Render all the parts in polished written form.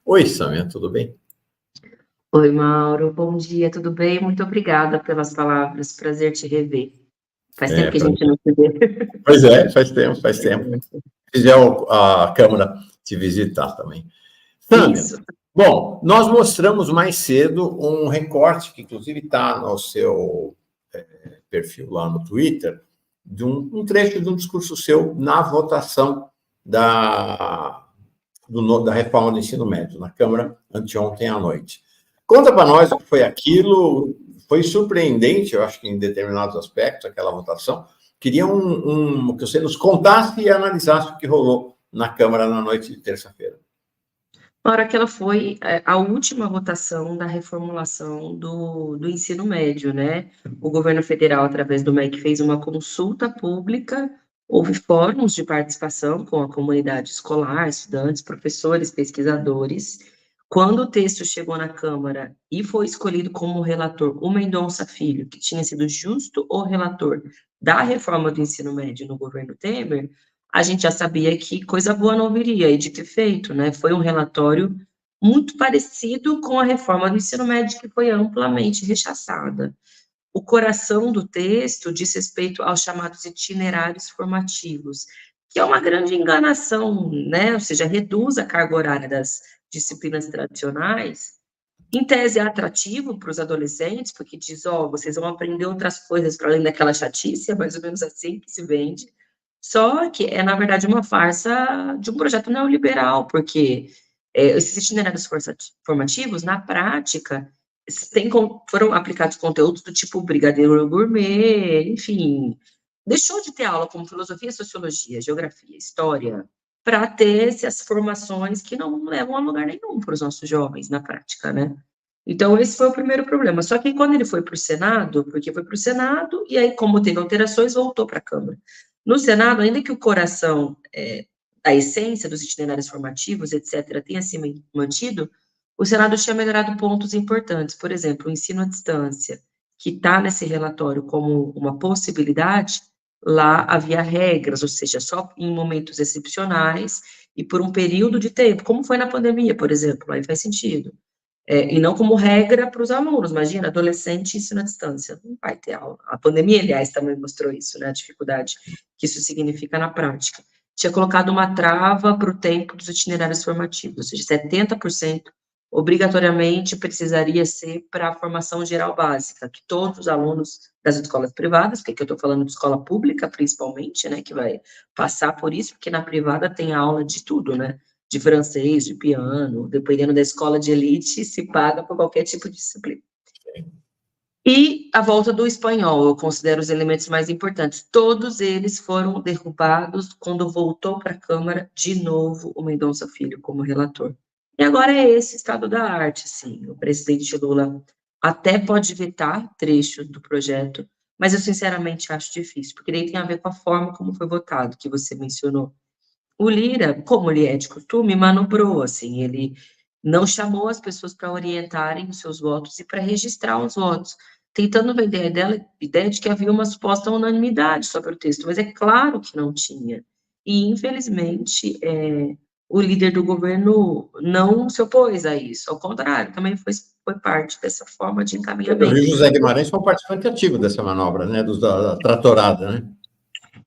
Oi, Samia, tudo bem? Oi, Mauro, bom dia, tudo bem? Muito obrigada pelas palavras, prazer te rever. Faz tempo que a gente Prazer. não se vê. Pois é, faz tempo, faz tempo. Fizer a Câmara te visitar também. Sâmia, Isso. bom, nós mostramos mais cedo um recorte, que inclusive está no seu perfil lá no Twitter, de um trecho de um discurso seu na votação da reforma do ensino médio, na Câmara, anteontem à noite. Conta para nós o que foi aquilo, foi surpreendente, eu acho que em determinados aspectos, aquela votação. Queria que você nos contasse e analisasse o que rolou na Câmara na noite de terça-feira. Na hora que ela foi a última votação da reformulação do ensino médio, né? O governo federal, através do MEC, fez uma consulta pública, houve fóruns de participação com a comunidade escolar, estudantes, professores, pesquisadores. Quando o texto chegou na Câmara e foi escolhido como relator o Mendonça Filho, que tinha sido justo o relator da reforma do ensino médio no governo Temer, a gente já sabia que coisa boa não viria, e dito e feito, né? Foi um relatório muito parecido com a reforma do ensino médio, que foi amplamente rechaçada. O coração do texto diz respeito aos chamados itinerários formativos, que é uma grande enganação, né? Ou seja, reduz a carga horária das disciplinas tradicionais. Em tese é atrativo para os adolescentes, porque diz, ó, vocês vão aprender outras coisas para além daquela chatice, é mais ou menos assim que se vende. Só que é, na verdade, uma farsa de um projeto neoliberal, porque esses itinerários formativos, na prática, foram aplicados conteúdos do tipo brigadeiro gourmet, enfim, deixou de ter aula como filosofia, sociologia, geografia, história, para ter essas formações que não levam a lugar nenhum para os nossos jovens na prática, né? Então, esse foi o primeiro problema. Só que quando ele foi para o Senado, porque foi para o Senado, e aí, como teve alterações, voltou para a Câmara. No Senado, ainda que o coração, a essência dos itinerários formativos, etc., tenha se mantido, o Senado tinha melhorado pontos importantes. Por exemplo, o ensino à distância, que está nesse relatório como uma possibilidade, lá havia regras, ou seja, só em momentos excepcionais e por um período de tempo, como foi na pandemia, por exemplo, aí faz sentido. E não como regra para os alunos. Imagina, adolescente ensino à distância, não vai ter aula. A pandemia, aliás, também mostrou isso, né, a dificuldade que isso significa na prática. Tinha colocado uma trava para o tempo dos itinerários formativos, ou seja, 70% obrigatoriamente precisaria ser para a formação geral básica, que todos os alunos das escolas privadas, porque aqui eu estou falando de escola pública, principalmente, né, que vai passar por isso, porque na privada tem aula de tudo, né, de francês, de piano, dependendo da escola de elite, se paga por qualquer tipo de disciplina. E a volta do espanhol, eu considero os elementos mais importantes. Todos eles foram derrubados quando voltou para a Câmara de novo o Mendonça Filho como relator. E agora é esse estado da arte, assim. O presidente Lula até pode vetar trechos do projeto, mas eu sinceramente acho difícil, porque daí tem a ver com a forma como foi votado, que você mencionou. O Lira, como ele é de costume, manobrou, assim, ele não chamou as pessoas para orientarem os seus votos e para registrar os votos, tentando vender a ideia de que havia uma suposta unanimidade sobre o texto, mas é claro que não tinha. E, infelizmente, o líder do governo não se opôs a isso, ao contrário, também foi parte dessa forma de Eu vi encaminhamento. o José Guimarães foi um participante ativo dessa manobra, né, da tratorada, né?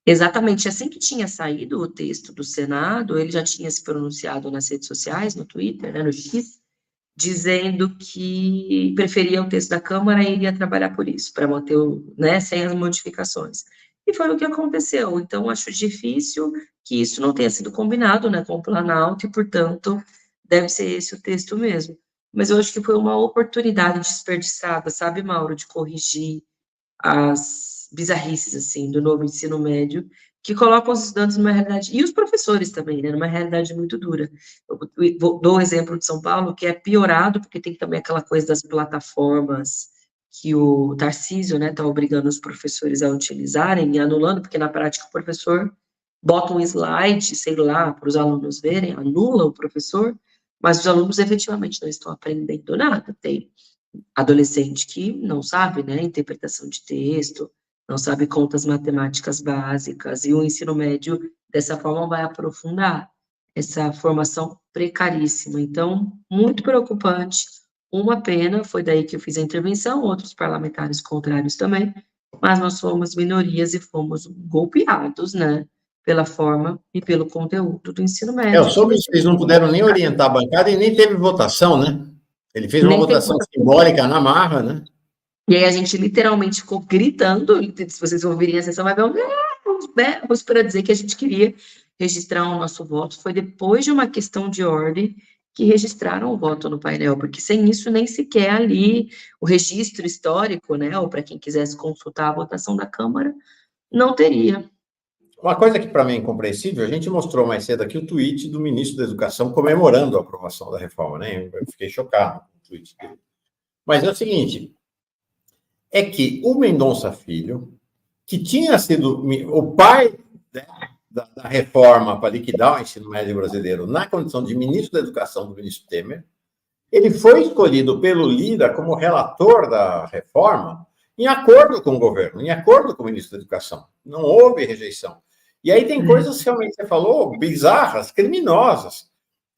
Exatamente, assim que tinha saído o texto do Senado, ele já tinha se pronunciado nas redes sociais, no Twitter, né, no X, dizendo que preferia o texto da Câmara e iria trabalhar por isso, para manter né, sem as modificações. E foi o que aconteceu. Então, acho difícil que isso não tenha sido combinado, né, com o Planalto, e, portanto, deve ser esse o texto mesmo. Mas eu acho que foi uma oportunidade desperdiçada, sabe, Mauro, de corrigir as bizarrices, assim, do novo ensino médio, que colocam os estudantes numa realidade, e os professores também, né, numa realidade muito dura. Dou o exemplo de São Paulo, que é piorado, porque tem também aquela coisa das plataformas que o Tarcísio, né, está obrigando os professores a utilizarem e anulando, porque na prática o professor bota um slide, sei lá, para os alunos verem, anula o professor, mas os alunos efetivamente não estão aprendendo nada. Tem adolescente que não sabe, né, interpretação de texto, não sabe contas matemáticas básicas, e o ensino médio, dessa forma, vai aprofundar essa formação precaríssima. Então, muito preocupante, uma pena, foi daí que eu fiz a intervenção, outros parlamentares contrários também, mas nós fomos minorias e fomos golpeados, né, pela forma e pelo conteúdo do ensino Eu médio, que soube que vocês não puderam nem orientar a bancada e nem teve votação, né? Ele fez uma nem tem. votação simbólica na marra, né? E aí a gente literalmente ficou gritando, se vocês ouvirem a sessão, vai ver uns berros para dizer que a gente queria registrar o nosso voto. Foi depois de uma questão de ordem que registraram o voto no painel, porque sem isso nem sequer ali o registro histórico, né, ou para quem quisesse consultar a votação da Câmara, não teria. Uma coisa que para mim é incompreensível, a gente mostrou mais cedo aqui o tweet do ministro da Educação comemorando a aprovação da reforma, né? Eu fiquei chocado com o tweet dele. Mas é o seguinte, é que o Mendonça Filho, que tinha sido o pai, né, da reforma para liquidar o ensino médio brasileiro na condição de ministro da Educação do ministro Temer, ele foi escolhido pelo Lira como relator da reforma em acordo com o governo, em acordo com o ministro da Educação. Não houve rejeição. E aí tem coisas, realmente, você falou, bizarras, criminosas.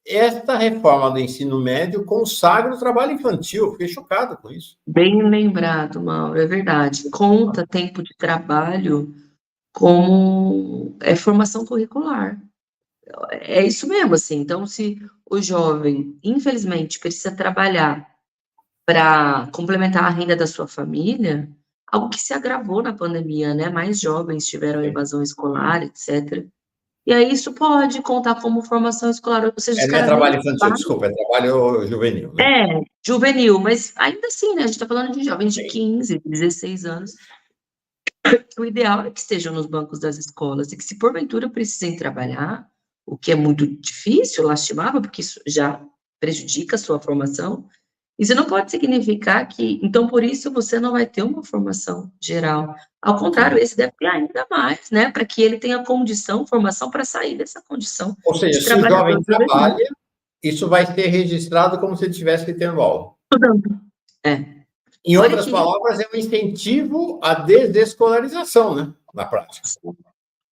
Esta reforma do ensino médio consagra o trabalho infantil. Fiquei chocado com isso. Bem lembrado, Mauro, é verdade. Conta tempo de trabalho como formação curricular. É isso mesmo, assim. Então, se o jovem, infelizmente, precisa trabalhar para complementar a renda da sua família, algo que se agravou na pandemia, né? Mais jovens tiveram evasão escolar, etc. E aí isso pode contar como formação escolar, ou seja, os Não é caras nem trabalho infantil, desculpa, é trabalho juvenil, né? juvenil, mas ainda assim, né? A gente está falando de jovens de 15, 16 anos. O ideal é que estejam nos bancos das escolas e que, se porventura precisem trabalhar, o que é muito difícil, lastimável, porque isso já prejudica a sua formação, isso não pode significar que, então, por isso, você não vai ter uma formação geral. Ao contrário, esse deve ter ainda mais, né? Para que ele tenha condição, formação para sair dessa condição Ou seja, de se o trabalhador. jovem trabalha, isso vai ser registrado como se ele estivesse tendo aula. É. Em Olha outras que palavras, é um incentivo à desescolarização, né? Na prática.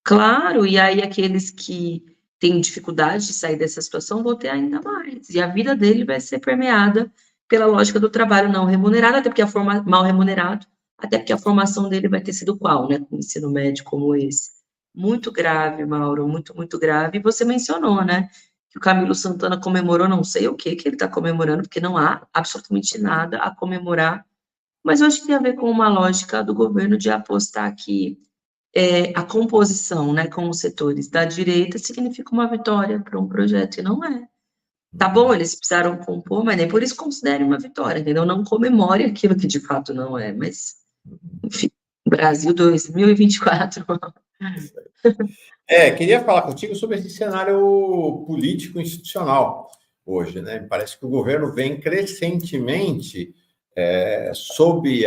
claro, e aí aqueles que têm dificuldade de sair dessa situação vão ter ainda mais, e a vida dele vai ser permeada pela lógica do trabalho não remunerado, até porque mal remunerado, até porque a formação dele vai ter sido qual, né, com um ensino médio como esse. Muito grave, Mauro, muito, muito grave. E você mencionou, né, que o Camilo Santana comemorou, não sei o que ele está comemorando, porque não há absolutamente nada a comemorar, mas eu acho que tem a ver com uma lógica do governo de apostar que a composição, né, com os setores da direita significa uma vitória para um projeto, e não é. Tá bom, eles precisaram compor, mas nem por isso considere uma vitória, entendeu? Não comemore aquilo que de fato não é, mas, enfim, Brasil 2024. Queria falar contigo sobre esse cenário político institucional hoje, né? Parece que o governo vem crescentemente sob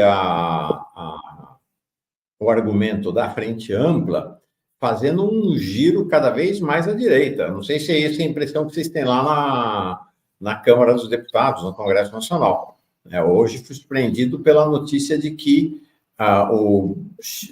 o argumento da frente ampla, fazendo um giro cada vez mais à direita. Não sei se é essa a impressão que vocês têm lá na Câmara dos Deputados, no Congresso Nacional. Hoje fui surpreendido pela notícia de que o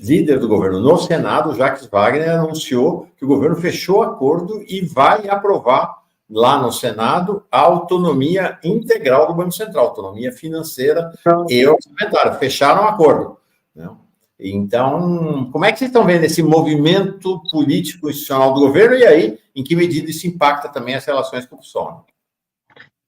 líder do governo no Senado, Jacques Wagner, anunciou que o governo fechou acordo e vai aprovar lá no Senado a autonomia integral do Banco Central, autonomia financeira e orçamentária. Fecharam o acordo, né? Então, como é que vocês estão vendo esse movimento político institucional do governo e aí, em que medida isso impacta também as relações com o PSOL?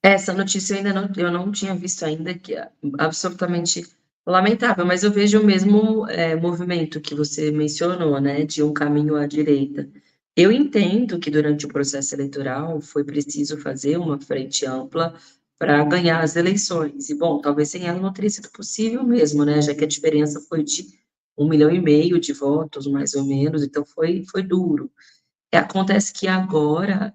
Essa notícia eu não tinha visto ainda, que é absolutamente lamentável, mas eu vejo o mesmo movimento que você mencionou, né, de um caminho à direita. Eu entendo que durante o processo eleitoral foi preciso fazer uma frente ampla para ganhar as eleições, e bom, talvez sem ela não teria sido possível mesmo, né, já que a diferença foi de 1,5 milhão de votos, mais ou menos, então foi duro. Acontece que agora,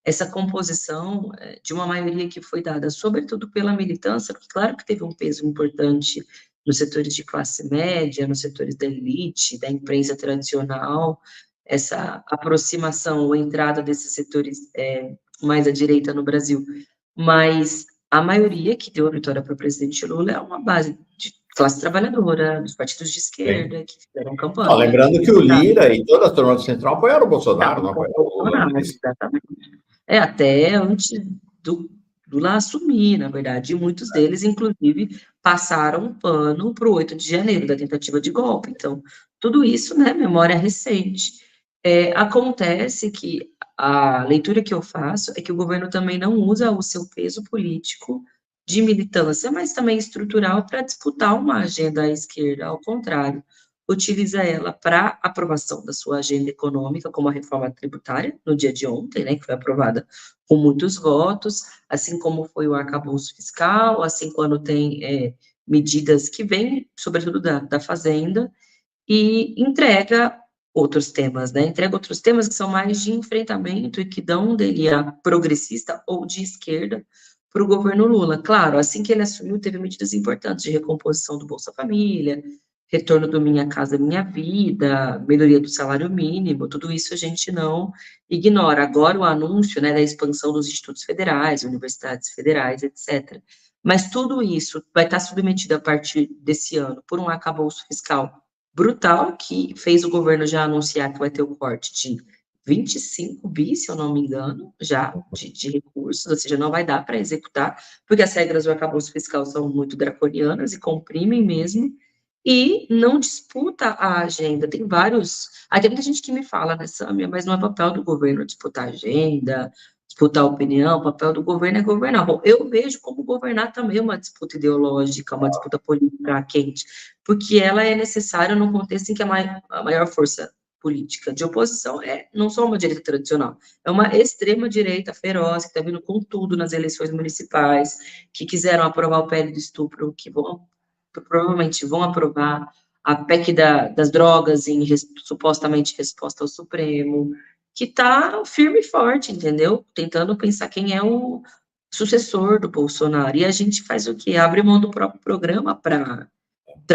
essa composição de uma maioria que foi dada, sobretudo pela militância, porque claro que teve um peso importante nos setores de classe média, nos setores da elite, da imprensa tradicional, essa aproximação ou entrada desses setores mais à direita no Brasil, mas a maioria que deu a vitória para o presidente Lula é uma base de classe trabalhadora, dos partidos de esquerda, que fizeram campanha. Lembrando que o Lira e toda a turma do Central apoiaram o Bolsonaro, não apoiaram o Lula. Exatamente. até antes do Lula assumir, na verdade, e muitos deles, inclusive, passaram um pano para o 8 de janeiro, da tentativa de golpe. Então, tudo isso, né, memória recente. Acontece que a leitura que eu faço é que o governo também não usa o seu peso político de militância, mas também estrutural para disputar uma agenda à esquerda, ao contrário, utiliza ela para aprovação da sua agenda econômica, como a reforma tributária, no dia de ontem, né, que foi aprovada com muitos votos, assim como foi o arcabouço fiscal, assim quando tem medidas que vêm, sobretudo da Fazenda, e entrega outros temas, né? Entrega outros temas que são mais de enfrentamento e que dão dele a progressista ou de esquerda para o governo Lula. Claro, assim que ele assumiu, teve medidas importantes de recomposição do Bolsa Família, retorno do Minha Casa Minha Vida, melhoria do salário mínimo, tudo isso a gente não ignora. Agora o anúncio, né, da expansão dos institutos federais, universidades federais, etc. Mas tudo isso vai estar submetido a partir desse ano por um arcabouço fiscal brutal, que fez o governo já anunciar que vai ter o corte de 25 bi, se eu não me engano, já de recursos, ou seja, não vai dar para executar, porque as regras do arcabouço fiscal são muito draconianas e comprimem mesmo, e não disputa a agenda. Tem vários. Aí tem muita gente que me fala, né, Sâmia, mas não é papel do governo disputar a agenda, disputar a opinião, o papel do governo é governar. Bom, eu vejo como governar também uma disputa ideológica, uma disputa política quente, porque ela é necessária num contexto em que a maior força política de oposição é não só uma direita tradicional, é uma extrema-direita feroz, que está vindo com tudo nas eleições municipais, que quiseram aprovar o PL do estupro, que provavelmente vão aprovar a PEC das drogas supostamente resposta ao Supremo, que está firme e forte, entendeu? Tentando pensar quem é o sucessor do Bolsonaro. E a gente faz o quê? Abre mão do próprio programa para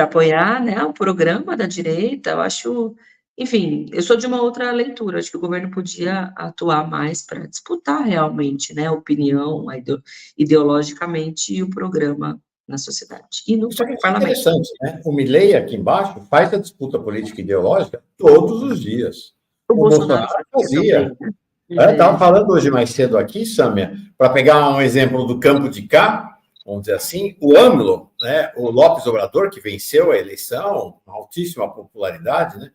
apoiar, né, o programa da direita. Eu acho, enfim, eu sou de uma outra leitura. Acho que o governo podia atuar mais para disputar realmente, né, a opinião, ideologicamente, e o programa na sociedade e no Isso aqui é parlamento. interessante, né? O Milei aqui embaixo faz a disputa política e ideológica todos os dias. O O Bolsonaro Bolsonaro também, fazia. né? Eu estava falando hoje mais cedo aqui, Sâmia, para pegar um exemplo do campo de cá, vamos dizer assim, o AMLO, né, o Lopes Obrador, que venceu a eleição, uma altíssima popularidade, né,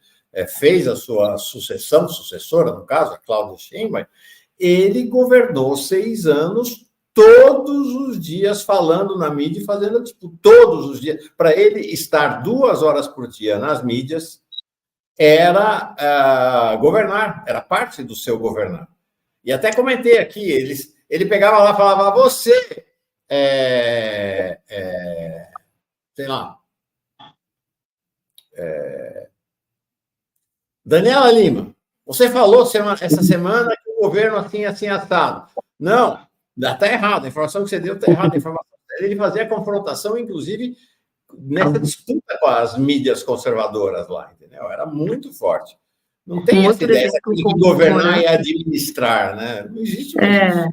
fez a sua sucessora, no caso, a Cláudia Sheinbaum, ele governou 6 anos, todos os dias falando na mídia e fazendo, tipo, todos os dias. Para ele estar 2 horas por dia nas mídias, era governar, era parte do seu governar. E até comentei aqui, ele pegava lá e falava, você, sei lá, Daniela Lima, você falou essa semana que o governo assim, assim, assado. Não, está errado, a informação que você deu está errada. Ele fazia a confrontação, inclusive, nessa disputa com as mídias conservadoras lá, entendeu? Era muito forte. Não tem essa ideia de governar e administrar, né? Não existe mais isso.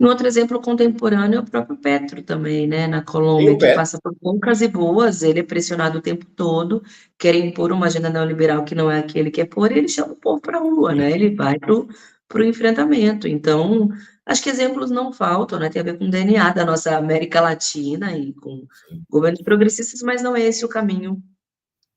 Um outro exemplo contemporâneo é o próprio Petro também, né, na Colômbia, que passa por poucas e boas, ele é pressionado o tempo todo, quer impor uma agenda neoliberal que não é aquele que é por, e ele chama o povo para a rua, né, ele vai para o enfrentamento. Então, acho que exemplos não faltam, né, tem a ver com o DNA da nossa América Latina e com governos progressistas, mas não é esse o caminho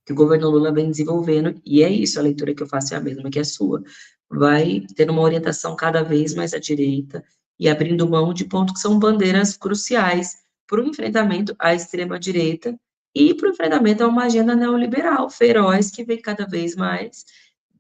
que o governo Lula vem desenvolvendo, e é isso, a leitura que eu faço é a mesma que a sua. Vai ter uma orientação cada vez mais à direita e abrindo mão de pontos que são bandeiras cruciais para o enfrentamento à extrema-direita e para o enfrentamento a uma agenda neoliberal feroz que vem cada vez mais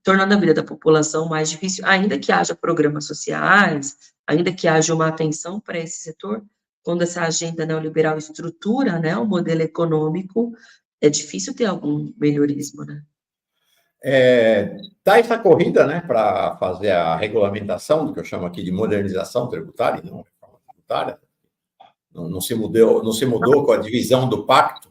tornando a vida da população mais difícil, ainda que haja programas sociais, ainda que haja uma atenção para esse setor, quando essa agenda neoliberal estrutura, né, o modelo econômico, é difícil ter algum melhorismo, né? Tá essa corrida, né, para fazer a regulamentação, do que eu chamo aqui de modernização tributária, não reforma tributária, não se mudou com a divisão do pacto,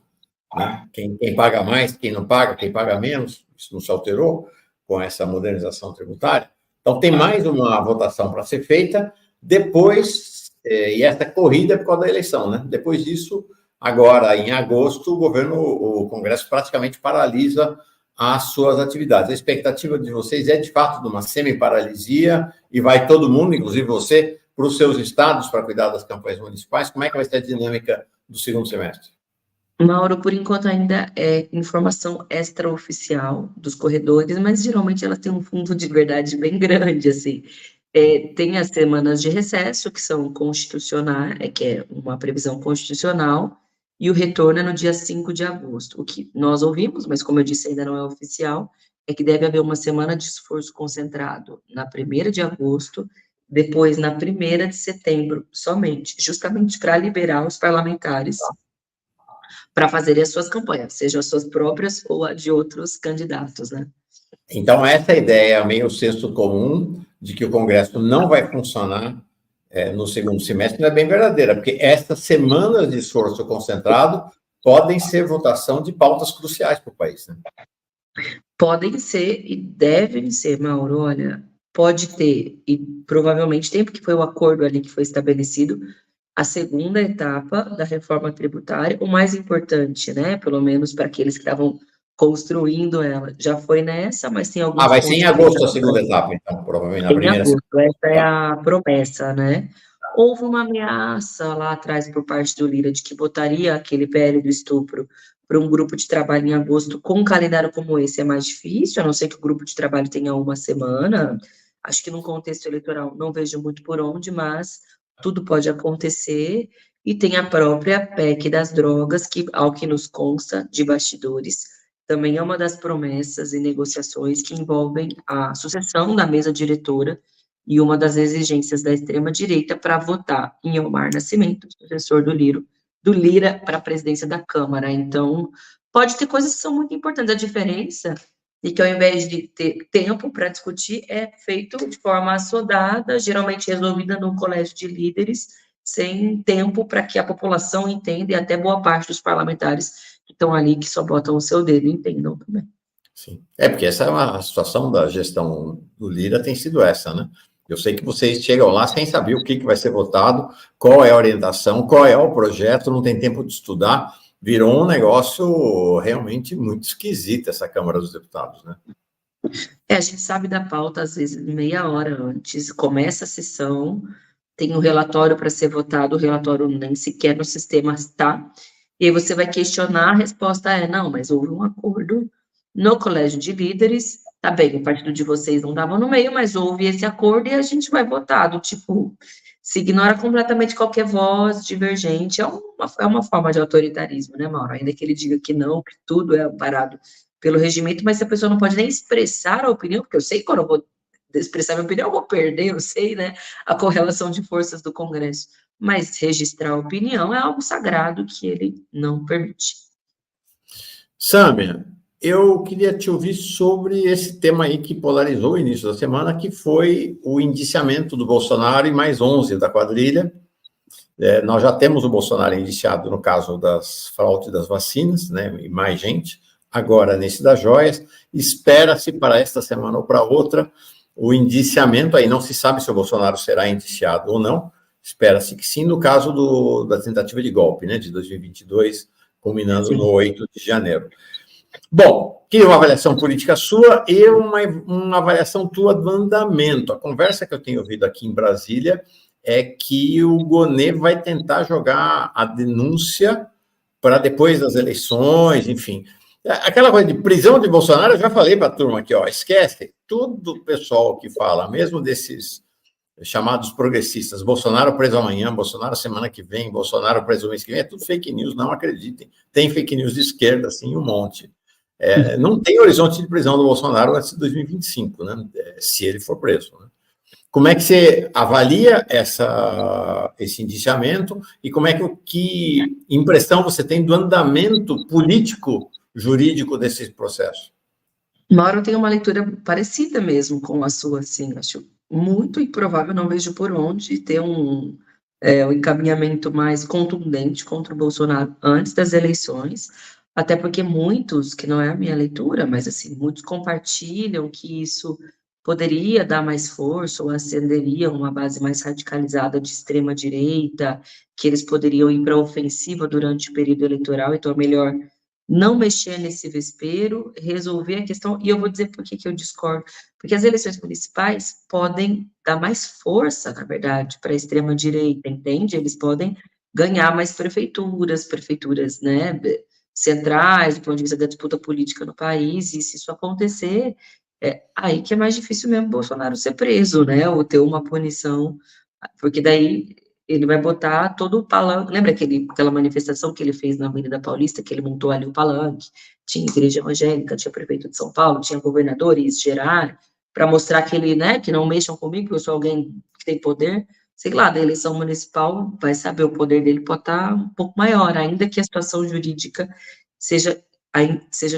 né? Quem paga mais, quem não paga, quem paga menos, isso não se alterou com essa modernização tributária. Então, tem mais uma votação para ser feita depois, e essa corrida é por causa da eleição, né? Depois disso, agora, em agosto, o Congresso praticamente paralisa às suas atividades. A expectativa de vocês é, de fato, de uma semi-paralisia e vai todo mundo, inclusive você, para os seus estados para cuidar das campanhas municipais? Como é que vai ser a dinâmica do segundo semestre? Mauro, por enquanto ainda é informação extraoficial dos corredores, mas geralmente ela tem um fundo de verdade bem grande, assim. Tem as semanas de recesso, que são constitucionais, que é uma previsão constitucional, e o retorno é no dia 5 de agosto. O que nós ouvimos, mas como eu disse, ainda não é oficial, é que deve haver uma semana de esforço concentrado na 1ª de agosto, depois na 1ª de setembro, somente, justamente para liberar os parlamentares para fazerem as suas campanhas, sejam as suas próprias ou a de outros candidatos, né? Então, essa ideia é meio senso comum de que o Congresso não vai funcionar no segundo semestre não é bem verdadeira, porque essas semanas de esforço concentrado podem ser votação de pautas cruciais para o país, né? Podem ser e devem ser, Mauro, olha, pode ter, e provavelmente tem, porque foi o acordo ali que foi estabelecido, a segunda etapa da reforma tributária, o mais importante, né, pelo menos para aqueles que estavam construindo ela, já foi nessa, mas tem alguns vai ser pontos em agosto a segunda etapa, então, provavelmente na em primeira agosto, semana. essa é a promessa, né? Houve uma ameaça lá atrás por parte do Lira de que votaria aquele PL do estupro para um grupo de trabalho em agosto. Com um calendário como esse é mais difícil, a não ser que o grupo de trabalho tenha uma semana. Acho que num contexto eleitoral não vejo muito por onde, mas tudo pode acontecer. E tem a própria PEC das drogas, que, ao que nos consta de bastidores, também é uma das promessas e negociações que envolvem a sucessão da mesa diretora e uma das exigências da extrema-direita para votar em Elmar Nascimento, sucessor do Lira para a presidência da Câmara. Então, pode ter coisas que são muito importantes. A diferença é que, ao invés de ter tempo para discutir, é feito de forma assodada, geralmente resolvida no colégio de líderes, sem tempo para que a população entenda e até boa parte dos parlamentares que estão ali, que só botam o seu dedo, entendam também. Sim. Porque essa é a situação da gestão do Lira, tem sido essa, né? Eu sei que vocês chegam lá sem saber o que vai ser votado, qual é a orientação, qual é o projeto, não tem tempo de estudar. Virou um negócio realmente muito esquisito essa Câmara dos Deputados, né? A gente sabe da pauta, às vezes, meia hora antes, começa a sessão, tem o relatório para ser votado, o relatório nem sequer no sistema está, e aí você vai questionar, a resposta é, não, mas houve um acordo no colégio de líderes, tá bem, o partido de vocês não estava no meio, mas houve esse acordo e a gente vai votar, do tipo, se ignora completamente qualquer voz divergente, é uma forma de autoritarismo, né, Mauro? Ainda que ele diga que não, que tudo é amparado pelo regimento, mas se a pessoa não pode nem expressar a opinião, porque eu sei que quando eu vou expressar minha opinião, eu vou perder, eu sei, né, a correlação de forças do Congresso, mas registrar a opinião é algo sagrado que ele não permite. Sâmia, eu queria te ouvir sobre esse tema aí que polarizou o início da semana, que foi o indiciamento do Bolsonaro e mais 11 da quadrilha. Nós já temos o Bolsonaro indiciado no caso das fraudes das vacinas, né, e mais gente. Agora, nesse das joias, espera-se para esta semana ou para outra o indiciamento, aí não se sabe se o Bolsonaro será indiciado ou não, espera-se que sim, no caso da tentativa de golpe, né, de 2022, culminando sim, no 8 de janeiro. Bom, queria uma avaliação política sua e uma avaliação tua do andamento. A conversa que eu tenho ouvido aqui em Brasília é que o Gonê vai tentar jogar a denúncia para depois das eleições, enfim. Aquela coisa de prisão de Bolsonaro, eu já falei para a turma aqui, ó, esquece, todo o pessoal que fala, mesmo desses chamados progressistas, Bolsonaro preso amanhã, Bolsonaro semana que vem, Bolsonaro preso mês que vem, é tudo fake news, não acreditem. Tem fake news de esquerda, assim, um monte. Não tem horizonte de prisão do Bolsonaro antes de 2025, né, se ele for preso, né? Como é que você avalia esse indiciamento e como é que impressão você tem do andamento político jurídico desse processo? Mauro tem uma leitura parecida mesmo com a sua, assim, acho muito improvável, não vejo por onde ter um encaminhamento mais contundente contra o Bolsonaro antes das eleições, até porque muitos, que não é a minha leitura, mas assim, muitos compartilham que isso poderia dar mais força ou acenderia uma base mais radicalizada de extrema-direita, que eles poderiam ir para a ofensiva durante o período eleitoral, então é melhor não mexer nesse vespeiro, resolver a questão, e eu vou dizer por que eu discordo, porque as eleições municipais podem dar mais força, na verdade, para a extrema-direita, entende? Eles podem ganhar mais prefeituras, né, centrais, do ponto de vista da disputa política no país, e se isso acontecer, aí que é mais difícil mesmo Bolsonaro ser preso, né, ou ter uma punição, porque daí ele vai botar todo o palanque. Lembra aquela manifestação que ele fez na Avenida Paulista, que ele montou ali o palanque? Tinha igreja evangélica, tinha prefeito de São Paulo, tinha governadores, gerar, para mostrar que ele, né, que não mexam comigo, que eu sou alguém que tem poder. Sei lá, da eleição municipal, vai saber, o poder dele pode estar um pouco maior, ainda que a situação jurídica seja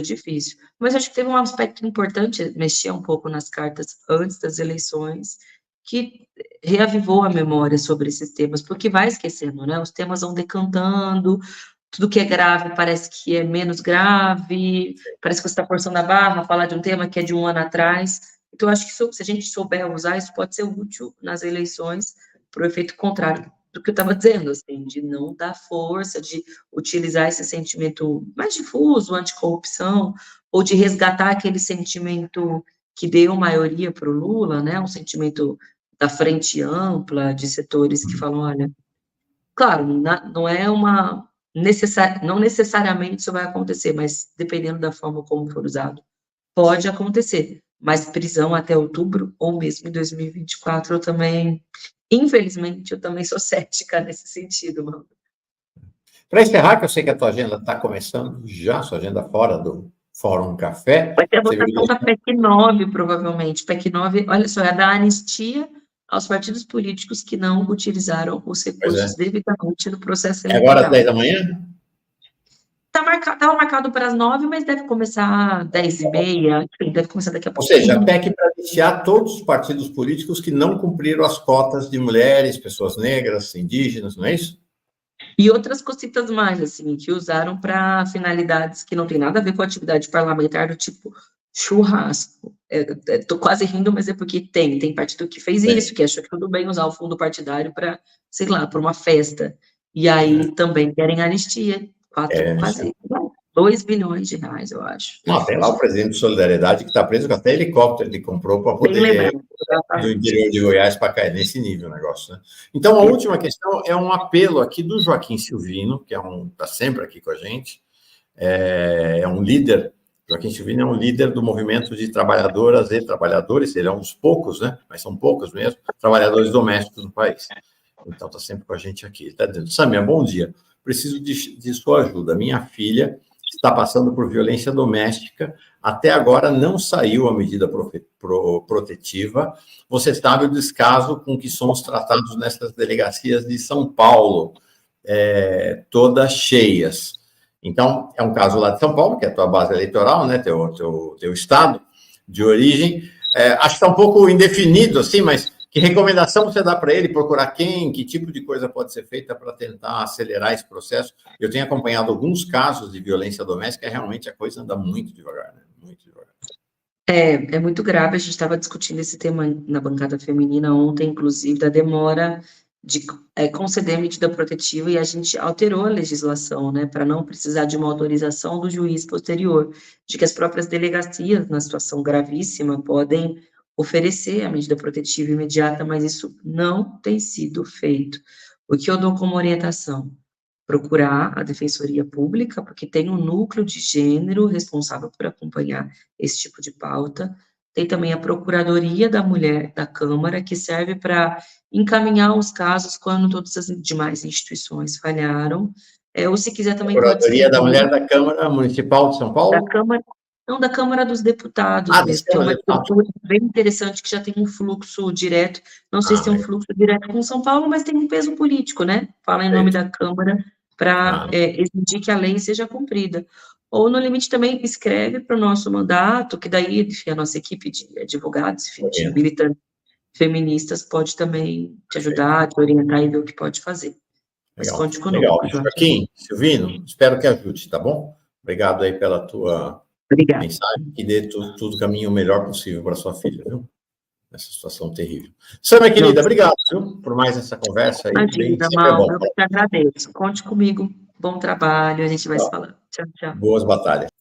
difícil. Mas acho que teve um aspecto importante, mexer um pouco nas cartas antes das eleições, que reavivou a memória sobre esses temas, porque vai esquecendo, né? Os temas vão decantando, tudo que é grave parece que é menos grave, parece que você está forçando a barra, falar de um tema que é de um ano atrás. Então, acho que se a gente souber usar, isso pode ser útil nas eleições, para o efeito contrário do que eu estava dizendo, assim, de não dar força, de utilizar esse sentimento mais difuso, anticorrupção, ou de resgatar aquele sentimento que deu maioria para o Lula, né? Um sentimento da frente ampla, de setores que falam, olha, claro, não é não necessariamente isso vai acontecer, mas dependendo da forma como for usado, pode acontecer, mas prisão até outubro, ou mesmo em 2024, infelizmente, eu também sou cética nesse sentido, mano. Para encerrar, que eu sei que a tua agenda está começando já, sua agenda fora do Fórum Café. Vai ter a votação da PEC 9, provavelmente. PEC 9, olha só, é da anistia aos partidos políticos que não utilizaram os recursos devidamente no processo eleitoral. É agora às 10 da manhã? Estava marcado para as 9, mas deve começar às 10h30, enfim, deve começar daqui a pouco. Ou seja, a PEC para iniciar todos os partidos políticos que não cumpriram as cotas de mulheres, pessoas negras, indígenas, não é isso? E outras cositas mais, assim, que usaram para finalidades que não tem nada a ver com a atividade parlamentar, do tipo churrasco. Estou quase rindo, mas é porque tem partido que fez isso, que achou que tudo bem usar o fundo partidário para, sei lá, para uma festa. E aí também querem anistia, quase 2 bilhões de reais, eu acho. Não, tem lá o presidente de Solidariedade que está preso com até helicóptero ele comprou para poder do interior de Goiás para cair nesse nível o negócio, né? Então, a última questão é um apelo aqui do Joaquim Silvino, que está sempre aqui com a gente, é um líder. Joaquim Silvino é um líder do movimento de trabalhadoras e trabalhadores, ele é um dos poucos, né? Mas são poucos mesmo, trabalhadores domésticos no país. Então, está sempre com a gente aqui. Ele está dizendo: Samia, bom dia. Preciso de sua ajuda. Minha filha está passando por violência doméstica. Até agora não saiu a medida protetiva. Você sabe o descaso com que somos tratados nessas delegacias de São Paulo, todas cheias. Então, é um caso lá de São Paulo, que é a tua base eleitoral, né? Teu estado de origem. Acho que está um pouco indefinido, assim, mas que recomendação você dá para ele? Procurar quem? Que tipo de coisa pode ser feita para tentar acelerar esse processo? Eu tenho acompanhado alguns casos de violência doméstica e realmente a coisa anda muito devagar, né? Muito devagar. É muito grave. A gente estava discutindo esse tema na bancada feminina ontem, inclusive, da demora de conceder medida protetiva, e a gente alterou a legislação, né, para não precisar de uma autorização do juiz posterior, de que as próprias delegacias, na situação gravíssima, podem oferecer a medida protetiva imediata, mas isso não tem sido feito. O que eu dou como orientação? Procurar a Defensoria Pública, porque tem um núcleo de gênero responsável por acompanhar esse tipo de pauta. Tem também a Procuradoria da Mulher da Câmara, que serve para encaminhar os casos quando todas as demais instituições falharam. Ou se quiser também pode ser... Procuradoria da Mulher da Câmara Municipal de São Paulo? Da Câmara, não, da Câmara dos Deputados mesmo, que é uma estrutura bem interessante, que já tem um fluxo direto, não sei se tem um fluxo direto com São Paulo, mas tem um peso político, né? Fala em nome da Câmara para exigir que a lei seja cumprida. Ou, no limite, também escreve para o nosso mandato, que daí, enfim, a nossa equipe de advogados, enfim, de militantes feministas pode também te ajudar, te orientar e ver o que pode fazer. Mas conte conosco. Legal. Joaquim, Silvino, espero que ajude, tá bom? Obrigado aí pela tua mensagem, que dê tudo o caminho melhor possível para sua filha, viu? Nessa situação terrível. Samia, querida, obrigado, viu, por mais essa conversa aí. Imagina, Mauro, eu que agradeço. Conte comigo. Bom trabalho, a gente vai se falando. Tchau, tchau. Boas batalhas.